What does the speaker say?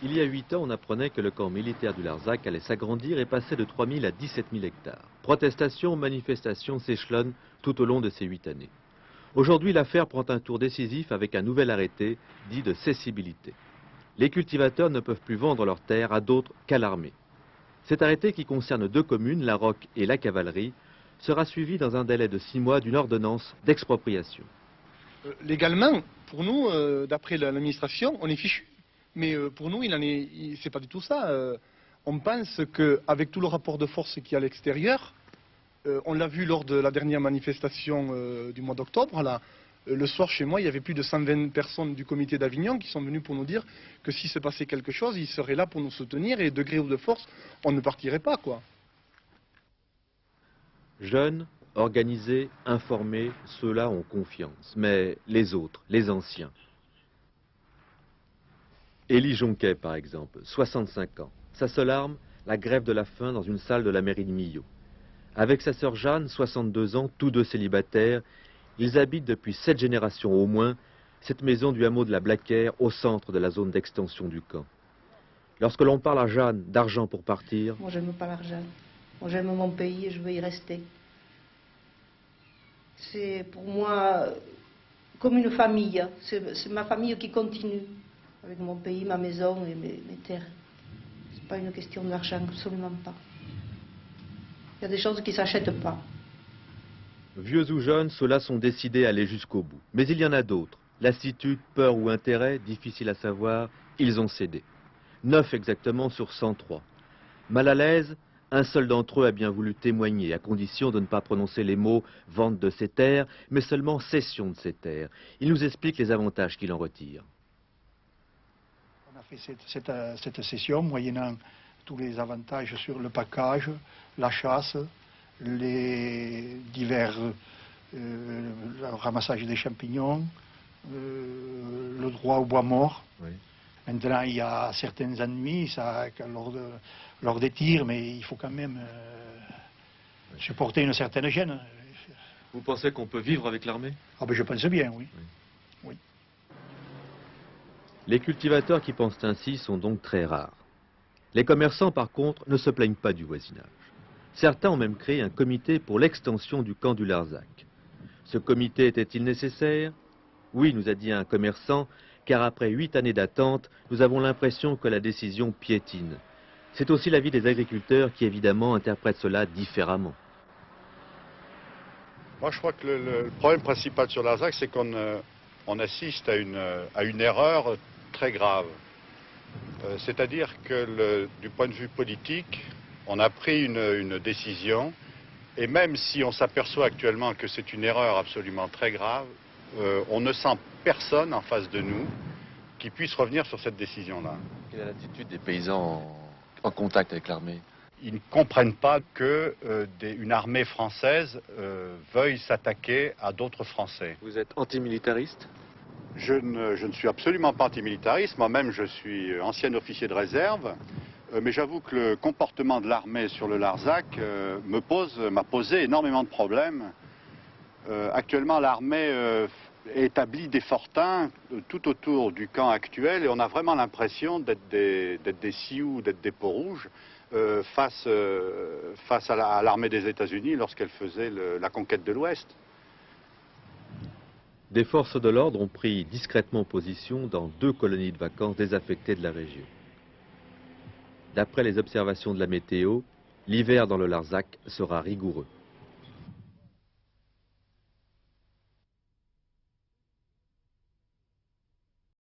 Il y a 8 ans, on apprenait que le camp militaire du Larzac allait s'agrandir et passer de 3 000 à 17 000 hectares. Protestations, manifestations s'échelonnent tout au long de ces 8 années. Aujourd'hui, l'affaire prend un tour décisif avec un nouvel arrêté dit de cessibilité. Les cultivateurs ne peuvent plus vendre leurs terres à d'autres qu'à l'armée. Cet arrêté, qui concerne 2 communes, La Roque et La Cavalerie, sera suivi dans un délai de 6 mois d'une ordonnance d'expropriation. Légalement, pour nous, d'après l'administration, on est fichu. Mais pour nous, c'est pas du tout ça. On pense qu'avec tout le rapport de force qu'il y a à l'extérieur, on l'a vu lors de la dernière manifestation du mois d'octobre, là, le soir chez moi, il y avait plus de 120 personnes du comité d'Avignon qui sont venues pour nous dire que s'il se passait quelque chose, ils seraient là pour nous soutenir et de gré ou de force, on ne partirait pas, quoi. Jeunes, organisés, informés, ceux-là ont confiance. Mais les autres, les anciens. Élie Jonquet, par exemple, 65 ans. Sa seule arme, la grève de la faim dans une salle de la mairie de Millau. Avec sa sœur Jeanne, 62 ans, tous deux célibataires, ils habitent depuis 7 générations au moins cette maison du hameau de la Blaquère au centre de la zone d'extension du camp. Lorsque l'on parle à Jeanne d'argent pour partir... Moi, j'aime pas l'argent. Moi, j'aime mon pays et je veux y rester. C'est pour moi comme une famille. C'est ma famille qui continue avec mon pays, ma maison et mes terres. C'est pas une question d'argent, absolument pas. Il y a des choses qui ne s'achètent pas. Vieux ou jeunes, ceux-là sont décidés à aller jusqu'au bout. Mais il y en a d'autres. Lassitude, peur ou intérêt, difficile à savoir, ils ont cédé. 9 exactement sur 103. Mal à l'aise, un seul d'entre eux a bien voulu témoigner, à condition de ne pas prononcer les mots « vente de ses terres », mais seulement « cession de ses terres ». Il nous explique les avantages qu'il en retire. On a fait cette cession moyennant tous les avantages sur le package, la chasse, les divers le ramassage des champignons, le droit au bois mort. Oui. Maintenant, il y a certains ennuis lors des tirs, mais il faut quand même supporter une certaine gêne. Vous pensez qu'on peut vivre avec l'armée? Ah ben je pense bien, oui. Oui. Les cultivateurs qui pensent ainsi sont donc très rares. Les commerçants, par contre, ne se plaignent pas du voisinage. Certains ont même créé un comité pour l'extension du camp du Larzac. Ce comité était-il nécessaire? Oui, nous a dit un commerçant, car après 8 années d'attente, nous avons l'impression que la décision piétine. C'est aussi l'avis des agriculteurs qui, évidemment, interprètent cela différemment. Moi, je crois que le problème principal sur Larzac, c'est qu'on assiste à une erreur très grave. C'est-à-dire que du point de vue politique, on a pris une décision, et même si on s'aperçoit actuellement que c'est une erreur absolument très grave, on ne sent personne en face de nous qui puisse revenir sur cette décision-là. Quelle est l'attitude des paysans en contact avec l'armée? Ils ne comprennent pas qu'une armée française veuille s'attaquer à d'autres Français. Vous êtes antimilitariste? Je ne suis absolument pas antimilitariste. Moi-même, je suis ancien officier de réserve. Mais j'avoue que le comportement de l'armée sur le Larzac m'a posé énormément de problèmes. Actuellement, l'armée établit des fortins tout autour du camp actuel et on a vraiment l'impression d'être des Sioux, d'être des Peaux-Rouges face à l'armée des États-Unis lorsqu'elle faisait la conquête de l'Ouest. Des forces de l'ordre ont pris discrètement position dans 2 colonies de vacances désaffectées de la région. D'après les observations de la météo, l'hiver dans le Larzac sera rigoureux.